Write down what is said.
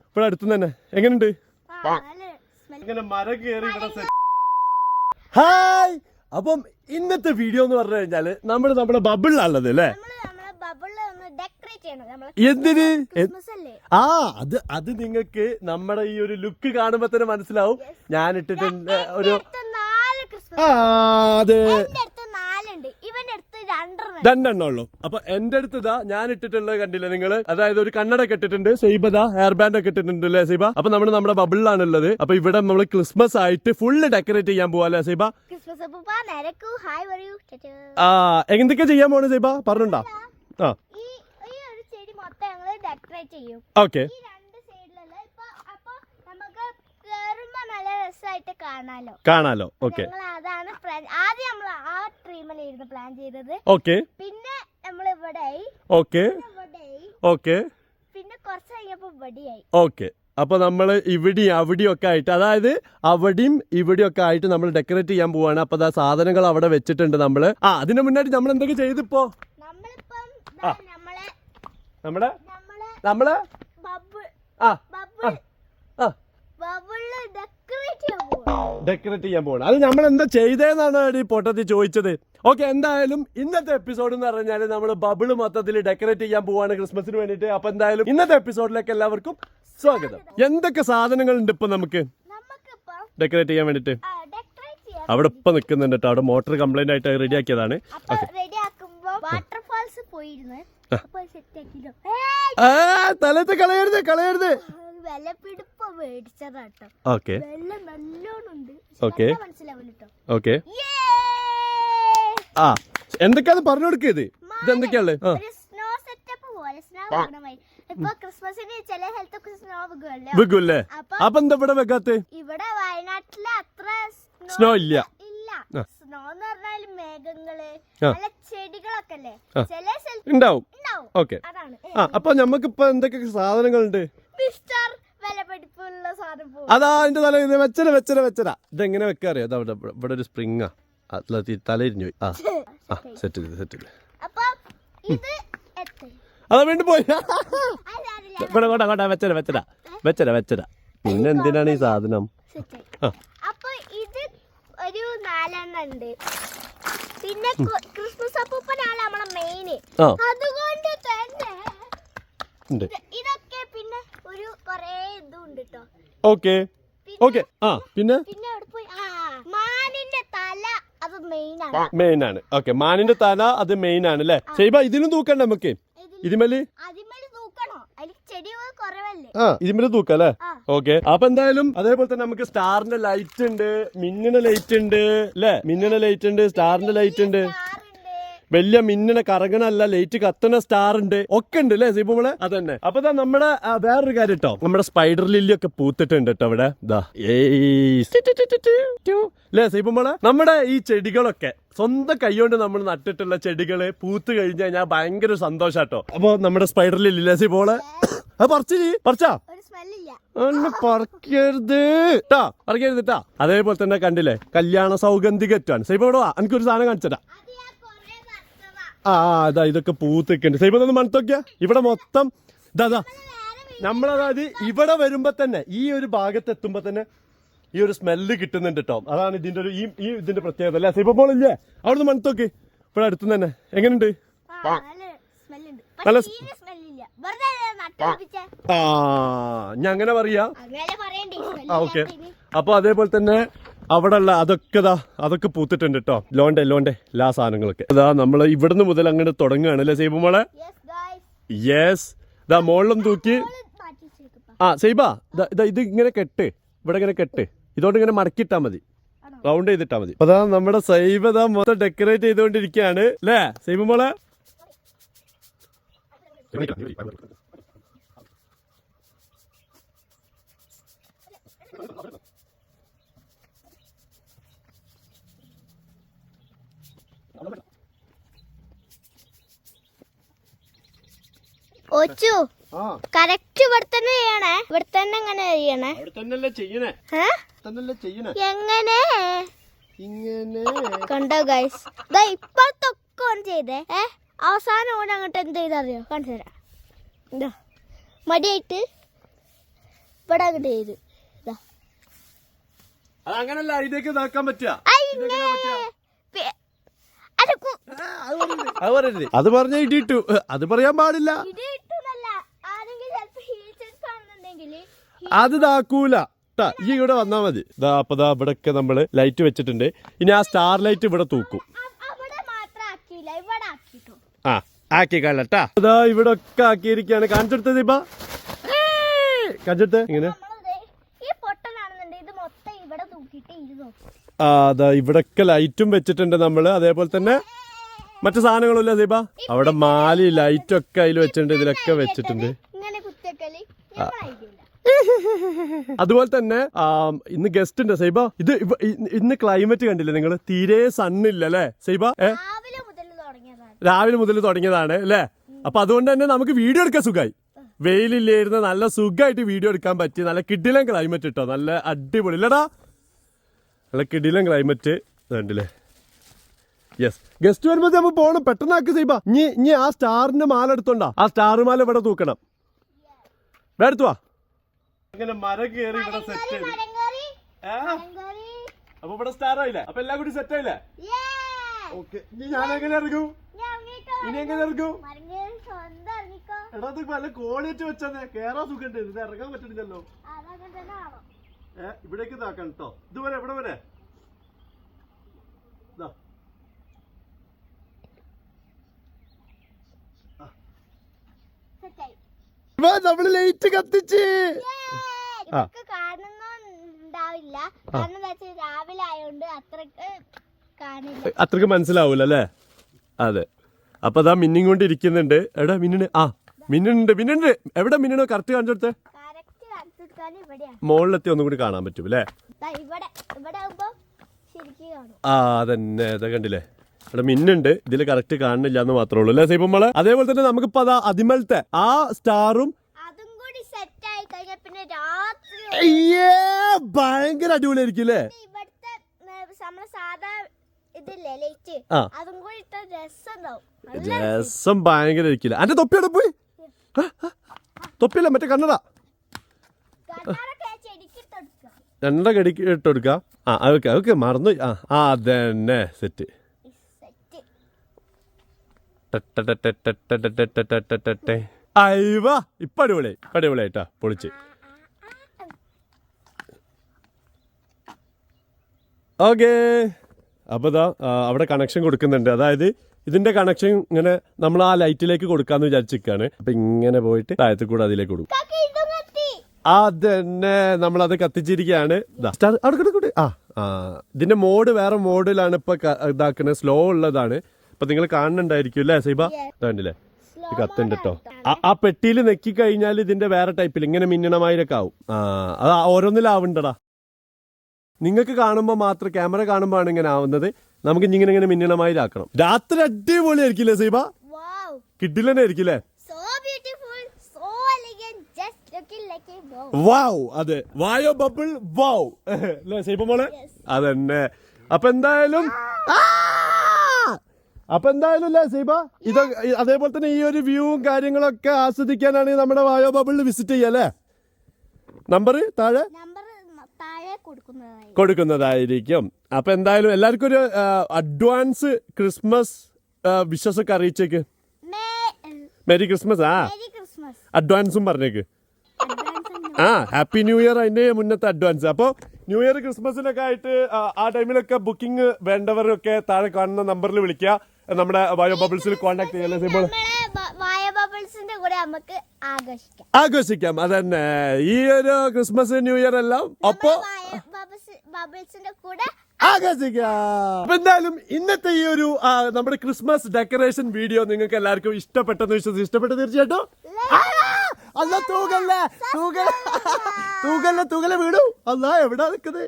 ഇവിടെ അടുത്ത് തന്നെ എങ്ങനെയുണ്ട്? മരം കയറി ഇവിടെ. ഹായ്, അപ്പം ഇന്നത്തെ വീഡിയോ എന്ന് പറഞ്ഞു കഴിഞ്ഞാല് നമ്മുടെ ബബിളിലാണുള്ളത് അല്ലേ? എന്തിന്? അത് നിങ്ങൾക്ക് നമ്മുടെ ഈ ഒരു ലുക്ക് കാണുമ്പോ തന്നെ മനസ്സിലാവും. ഞാൻ ഇട്ടിട്ടുണ്ട് ഒരു അതെ രണ്ടെണ്ണം ഉള്ളു. അപ്പൊ എന്റെ അടുത്ത് ഇതാ ഞാൻ ഇട്ടിട്ടുള്ളത് കണ്ടില്ലേ നിങ്ങള്? അതായത് ഒരു കണ്ണട ഇട്ടിട്ടുണ്ട്, സൈബ ഹെയർ ബാൻഡ് ഒക്കെ ഇട്ടിട്ടുണ്ട് അല്ലേ സൈബ? അപ്പൊ നമ്മുടെ ബബിളിലാണ് ഉള്ളത്. അപ്പൊ ഇവിടെ നമ്മള് ക്രിസ്മസ് ആയിട്ട് ഫുള്ള് ഡെക്കറേറ്റ് ചെയ്യാൻ പോവാ അല്ലേ സൈബ? എന്തൊക്കെ ചെയ്യാൻ പോണേ സൈബ പറഞ്ഞുണ്ടാ? ഓക്കെ, കാണാലോ. ഓക്കെ, പ്ലാൻ ചെയ്തത്. ഓക്കെ, പിന്നെ നമ്മൾ ഇവിടെ. ഓക്കെ ഓക്കെ, പിന്നെ കുറച്ച് കഴിഞ്ഞപ്പോ ഇവിടെയായി. ഓക്കെ, അപ്പൊ നമ്മള് ഇവിടെയും അവിടെയും ഒക്കെ ആയിട്ട്, അതായത് അവിടെയും ഇവിടെയും ഒക്കെ ആയിട്ട് നമ്മൾ ഡെക്കറേറ്റ് ചെയ്യാൻ പോവാണ്. അപ്പൊ സാധനങ്ങൾ അവിടെ വെച്ചിട്ടുണ്ട് നമ്മള്. അതിന് മുന്നായിട്ട് നമ്മൾ എന്തൊക്കെ ചെയ്തിപ്പോ? നമ്മള് ഡെക്കറേറ്റ് ചെയ്യാൻ പോകണം. അത് നമ്മൾ എന്താ ചെയ്തതെന്നാണ് ഈ പൊട്ടത്തിൽ ചോദിച്ചത്. ഓക്കെ, എന്തായാലും ഇന്നത്തെ എപ്പിസോഡ് എന്ന് പറഞ്ഞാല് നമ്മള് ബബിള് മൊത്തത്തിൽ ഡെക്കറേറ്റ് ചെയ്യാൻ പോവാണ് ക്രിസ്മസിന് വേണ്ടിട്ട്. അപ്പൊ എന്തായാലും ഇന്നത്തെ എപ്പിസോഡിലേക്ക് എല്ലാവർക്കും സ്വാഗതം. എന്തൊക്കെ സാധനങ്ങൾ ഉണ്ട് ഇപ്പൊ നമുക്ക് ഡെക്കറേറ്റ് ചെയ്യാൻ വേണ്ടിട്ട്? അവിടെ ഇപ്പൊ നിക്കുന്നുണ്ട് കേട്ടോ. അവിടെ മോട്ടർ കംപ്ലൈന്റ് ആയിട്ട് റെഡി ആക്കിയതാണ്. തലത്ത് കളയരുത്. ഓക്കെ ഓക്കെ, എന്തൊക്കെയാ പറഞ്ഞു കൊടുക്കത്? ഇതെന്തൊക്കെയാള്? വിഗുല്ലേ? അപ്പൊ എന്താ ഇവിടെ വെക്കാത്ത? ഇവിടെ വയനാട്ടില് അത്ര സ്നോ ഇല്ല. സ്നോ എന്ന് പറഞ്ഞാല് മേഘങ്ങള് ചെടികളൊക്കെ ഉണ്ടാവും. ഓക്കെ, അപ്പൊ നമ്മക്കിപ്പോ എന്തൊക്കെ സാധനങ്ങളുണ്ട്? അതാ അതിന്റെ തല വെച്ചര. ഇതെങ്ങനെ വെക്കാറിയോ? അതാ ഇവിടെ ഒരു സ്പ്രിങ്ങാ, തലയിരിഞ്ഞു പോയി. സെറ്റ് അതാ വേണ്ടി പോയി. വെച്ചര. പിന്നെ എന്തിനാണ് ഈ സാധനം? ഒരു 4 ഉണ്ട്. പിന്നെ ക്രിസ്മസ് അപ്പൂപ്പനാണ് നമ്മളെ മെയിൻ. അതുകൊണ്ട് തന്നെ ഇതൊക്കെ പിന്നെ ഒരു കുറേ ഇതുണ്ട് ട്ടോ. ഓക്കെ പിന്നെ മാനിന്റെ തല അത് മെയിൻ ആണ്. ഓക്കെ, മാനിന്റെ തല അത് മെയിൻ ആണ് അല്ലേ? സൈബ ഇതിലും തൂക്കണ്ട നമുക്ക്? ഇതിമേല് തൂക്കണോ? അതിൽ ചെടി കുറവല്ലേ? ഇതിമേല് തൂക്കല്ലേ? ഓക്കെ, അപ്പൊ എന്തായാലും അതേപോലെ തന്നെ നമുക്ക് സ്റ്റാറിന്റെ ലൈറ്റ് ഉണ്ട്, മിന്നണ ലൈറ്റ് ഉണ്ട് അല്ലേ? മിന്നണ ലൈറ്റ് ഉണ്ട്, സ്റ്റാറിന്റെ ലൈറ്റ് ഉണ്ട്, വലിയ മിന്നണ കറങ്ങണല്ല ലൈറ്റ് കത്തണ സ്റ്റാർ ഉണ്ട്, ഒക്കെ ഉണ്ട് അല്ലേ സീബുമോളെ? അതന്നെ. അപ്പൊ നമ്മുടെ വേറൊരു കാര്യം കേട്ടോ, നമ്മുടെ സ്പൈഡർ ലില്ലി ഒക്കെ പൂത്തിട്ടുണ്ട് കേട്ടോ ഇവിടെ. അല്ലേ സീബുമോളെ? നമ്മുടെ ഈ ചെടികളൊക്കെ സ്വന്തം കൈകൊണ്ട് നമ്മൾ നട്ടിട്ടുള്ള ചെടികള് പൂത്ത് കഴിഞ്ഞു കഴിഞ്ഞാൽ ഭയങ്കര സന്തോഷാട്ടോ. അപ്പൊ നമ്മുടെ സ്പൈഡർ ലില്ലി അല്ലേ സീബുമോളെ? അത് പറിച്ചാ പറക്കരുത് ട്ടാ. അതേപോലെ തന്നെ കണ്ടില്ലേ കല്യാണ സൗഗന്ധികറ്റാണ്. സൈബോടോ എനിക്കൊരു സാധനം കാണിച്ചതാ. അതാ ഇതൊക്കെ പൂത്തിക്കുണ്ട്. സൈബോ ഒന്ന് മണത്തോക്കിയാ ഇവിടെ മൊത്തം ഇതാ. നമ്മളതായത് ഇവിടെ വരുമ്പോ തന്നെ ഈ ഒരു ഭാഗത്ത് എത്തുമ്പോ തന്നെ ഈ ഒരു സ്മെല്ല് കിട്ടുന്നുണ്ട് കേട്ടോ. അതാണ് ഇതിന്റെ ഒരു ഈ ഇതിന്റെ പ്രത്യേകത അല്ലേ സൈബോ? മോളില്ലേ അവിടുന്ന് മണത്തോക്ക് ഇവിടെ അടുത്ത് തന്നെ. എങ്ങനെയുണ്ട്? നല്ല ഞാൻ അങ്ങനെ പറയാ. ഓക്കെ, അപ്പൊ അതേപോലെ തന്നെ അവിടെ ഉള്ള അതൊക്കെ പൂത്തിട്ടുണ്ട് കേട്ടോ. ലോണ്ടെ എല്ലാ സാധനങ്ങളൊക്കെ അതാ നമ്മള് ഇവിടുന്ന് മുതൽ അങ്ങനെ തുടങ്ങുകയാണ് അല്ലേ സൈബ മോളെ? യെസ്, ഇതാ മോളിലും തൂക്കി. സൈബ ഇത് ഇങ്ങനെ കെട്ട്, ഇവിടെ ഇങ്ങനെ കെട്ട്, ഇതോണ്ട് ഇങ്ങനെ മടക്കിയിട്ടാ മതി, റൗണ്ട് ചെയ്തിട്ടാ മതി. അതാ നമ്മുടെ സൈബ മൊത്തം ഡെക്കറേറ്റ് ചെയ്തുകൊണ്ടിരിക്കുകയാണ് അല്ലേ സൈബ മോളെ? കറക്റ്റ് ഇവിടെ തന്നെ ചെയ്യണേ. ഇവിടെ തന്നെ എങ്ങനെ ചെയ്യണേ? എങ്ങനെ കണ്ടോ ഗൈസ്? ഇപ്പഴത്തൊക്കെ ഓൺ ചെയ്തേ. അവസാനം ഓൺ അങ്ങോട്ട് എന്ത് ചെയ്തറിയോ? കാണിച്ചു തരാം. മടിയായിട്ട് ഇവിടെ അങ്ങോട്ട് ചെയ്ത് അത് അങ്ങനല്ല ഇതിലേക്ക് ഇതാക്കാൻ പറ്റുക. അത് പറഞ്ഞ ഇടിയിട്ടു, അത് പറയാൻ പാടില്ല. അത് ഇതാക്കൂല ട്ടാ. ഈ ഇവിടെ വന്നാ മതി. അപ്പൊ ഇവിടൊക്കെ നമ്മള് ലൈറ്റ് വെച്ചിട്ടുണ്ട്. ഇനി ആ സ്റ്റാർ ലൈറ്റ് ഇവിടെ തൂക്കും. ആ ആക്കിക്കാളട്ടാ. അതാ ഇവിടെ ഒക്കെ ആക്കിയിരിക്കാണ്. കാണിച്ചെടുത്തത് ഇപ്പൊ കാണിച്ചെടുത്ത് ഇങ്ങനെ. ആ അതാ ഇവിടൊക്കെ ലൈറ്റും വെച്ചിട്ടുണ്ട് നമ്മള്. അതേപോലെ തന്നെ മറ്റു സാധനങ്ങളുമില്ല ദീപ. അവിടെ മാലി ലൈറ്റൊക്കെ അതിൽ വെച്ചിട്ടുണ്ട്. ഇതിലൊക്കെ വെച്ചിട്ടുണ്ട്. അതുപോലെ തന്നെ ഇന്ന് ഗസ്റ്റ് ഉണ്ട് സൈബ. ഇത് ഇന്ന് ക്ലൈമറ്റ് കണ്ടില്ലേ നിങ്ങള്? തീരെ സണ്ണില്ല അല്ലേ സൈബ? രാവിലെ മുതൽ തുടങ്ങിയതാണ് അല്ലേ? അപ്പൊ അതുകൊണ്ട് തന്നെ നമുക്ക് വീഡിയോ എടുക്കാൻ സുഖമായി. വെയിലില്ലായിരുന്നു, നല്ല സുഖമായിട്ട് വീഡിയോ എടുക്കാൻ പറ്റി. നല്ല കിടിലൻ ക്ലൈമറ്റ് ഇട്ടോ, നല്ല അടിപൊളി ഇല്ലടാ, നല്ല കിടിലൻ ക്ലൈമറ്റ് കണ്ടില്ലേ? യെസ്, ഗസ്റ്റ് വരുമ്പോ നമുക്ക് പോകണം. പെട്ടെന്നാക്ക് സൈബ. ഇനി ആ സ്റ്റാറിന്റെ മാല എടുത്തോണ്ടാ. ആ സ്റ്റാർ മാല ഇവിടെ തൂക്കണം. എടുത്തുവാ. അങ്ങനെ മരം കയറി ഇവിടെ സെറ്റ് ചെയ്തു. അപ്പൊ ഇവിടെ സ്റ്റാർ ആയില്ലേ? അപ്പൊ എല്ലാം കൂടി സെറ്റ് ആയില്ലേ? ഓക്കെ. ഇനി ഞാൻ എങ്ങനെ ഇറങ്ങൂ? ഇനി എങ്ങനെ ഇറങ്ങൂ? എടാ നല്ല ക്വാളിറ്റി വെച്ചേ. കേറാൻ സുഖണ്ട്. ഇത് ഇറങ്ങാൻ പറ്റുന്നില്ലല്ലോ. ഇവിടേക്ക് ഇതാക്കണം കേട്ടോ. ഇതുവരെ എവിടെ വരെ? നമ്മള് ലൈറ്റ് കത്തിച്ച് അത്രക്ക് മനസ്സിലാവൂല അല്ലേ? അതെ. അപ്പൊ അതാ മിന്നിങ് കൊണ്ട് ഇരിക്കുന്നുണ്ട്. എടാ മിന്നിന്. ആ മിന്നുണ്ട്. എവിടെ മിന്നണോ? കറക്റ്റ് കാണിച്ചെടുത്തേ. മുകളിലെത്തി ഒന്നും കൂടി കാണാൻ പറ്റും അല്ലേ? ആ അതന്നെ. അതെ കണ്ടില്ലേ? ഇവിടെ മിന്നുണ്ട്. ഇതില് കറക്റ്റ് കാണുന്നില്ല എന്ന് മാത്രമേ ഉള്ളൂ അല്ലേ സൈബമ്മള്? അതേപോലെ തന്നെ നമുക്കിപ്പോ അതാ അതിമലത്തെ ആ സ്റ്റാറും ഭയങ്കര അടിപൊളിയായിരിക്കും അല്ലേ? രസം ഭയങ്കര ആയിരിക്കില്ല. അന്റെ തൊപ്പിയോടെ പോയി. തൊപ്പിയല്ല, മറ്റേ കണ്ണട. കണ്ണട കടിക്ക് ഇട്ടെടുക്കാം. ആ ഓക്കെ ഓക്കെ, മറന്നു. ആ അതന്നെ സെറ്റ്. അയ്യവാ, ഇപ്പൊ അടിപൊളിയായിട്ടാ പൊളിച്ച്. ഓക്കെ. അപ്പൊ ഇതാ അവിടെ കണക്ഷൻ കൊടുക്കുന്നുണ്ട്. അതായത് ഇതിന്റെ കണക്ഷൻ ഇങ്ങനെ നമ്മൾ ആ ലൈറ്റിലേക്ക് കൊടുക്കാന്ന് വിചാരിച്ചിരിക്കാണ്. അപ്പൊ ഇങ്ങനെ പോയിട്ട് താഴത്ത് കൂടെ അതിലേക്ക് കൊടുക്കും. അതന്നെ, നമ്മളത് കത്തിച്ചിരിക്കുകയാണ്. ഇതിന്റെ മോഡ് വേറെ മോഡിലാണ് ഇപ്പൊ ഇതാക്കുന്നത്. സ്ലോ ഉള്ളതാണ്. അപ്പൊ നിങ്ങൾ കാണുന്നുണ്ടായിരിക്കും അല്ലേ സൈബ? കണ്ടില്ലേ? ഇത് കത്തുണ്ട് കേട്ടോ. ആ പെട്ടിയിൽ നെക്കി കഴിഞ്ഞാൽ ഇതിന്റെ വേറെ ടൈപ്പിൽ ഇങ്ങനെ മിന്നണമായിരൊക്കെ ആവും. അത് ഓരോന്നിലാവണ്ടടാ. നിങ്ങൾക്ക് കാണുമ്പോ മാത്രം, ക്യാമറ കാണുമ്പോ ആണ് ഇങ്ങനെ ആവുന്നത്. നമുക്ക് ഇങ്ങനെ മിന്നണമായിരാക്കണം. രാത്രി അടിപൊളിയായിരിക്കില്ലേ സൈബ? കിഡിലനായിരിക്കില്ലേ? വാവ്. അതെ, വായോ ബബിൾ വാവ് അല്ലേ സൈബ മോളെ? അതന്നെ. അപ്പൊ എന്തായാലും അല്ലേ സൈബ? ഇത് അതേപോലെ തന്നെ ഈ ഒരു വ്യൂവും കാര്യങ്ങളൊക്കെ ആസ്വദിക്കാനാണെങ്കിൽ നമ്മുടെ വായോ ബബിളിൽ വിസിറ്റ് ചെയ്യാല്ലേ? നമ്പർ താഴെ കൊടുക്കുന്നതായിരിക്കും. അപ്പൊ എന്തായാലും എല്ലാവർക്കും ഒരു അഡ്വാൻസ് ക്രിസ്മസ് വിഷസൊക്കെ അറിയിച്ചേക്ക്. Merry Christmas. അഡ്വാൻസും പറഞ്ഞേക്ക്. ഹാപ്പി ന്യൂ ഇയർ അതിന്റെ മുന്നത്തെ അഡ്വാൻസ്. അപ്പൊ ന്യൂ ഇയർ ക്രിസ്മസിനൊക്കെ ആയിട്ട് ആ ടൈമിലൊക്കെ ബുക്കിംഗ് വേണ്ടവരൊക്കെ താഴെ കാണുന്ന നമ്പറിൽ വിളിക്കുക. നമ്മുടെ വായോ ബബിൾസിൽ കോൺടാക്ട് ചെയ്യാൻ ആഘോഷിക്കാം. അതന്നെ, ഈ ഒരു ക്രിസ്മസ് ന്യൂ ഇയർ എല്ലാം ഒപ്പോ ആഘോഷിക്കാം. അപ്പൊ എന്തായാലും ഇന്നത്തെ ഈ ഒരു നമ്മുടെ ക്രിസ്മസ് ഡെക്കറേഷൻ വീഡിയോ നിങ്ങൾക്ക് എല്ലാവർക്കും ഇഷ്ടപ്പെട്ടെന്ന് വിശ്വസിച്ച് ഇഷ്ടപ്പെട്ടു തീർച്ചയായിട്ടും. അല്ല തൂകല്ലേ വീടും. അല്ല എവിടാ നിൽക്കുന്നത്?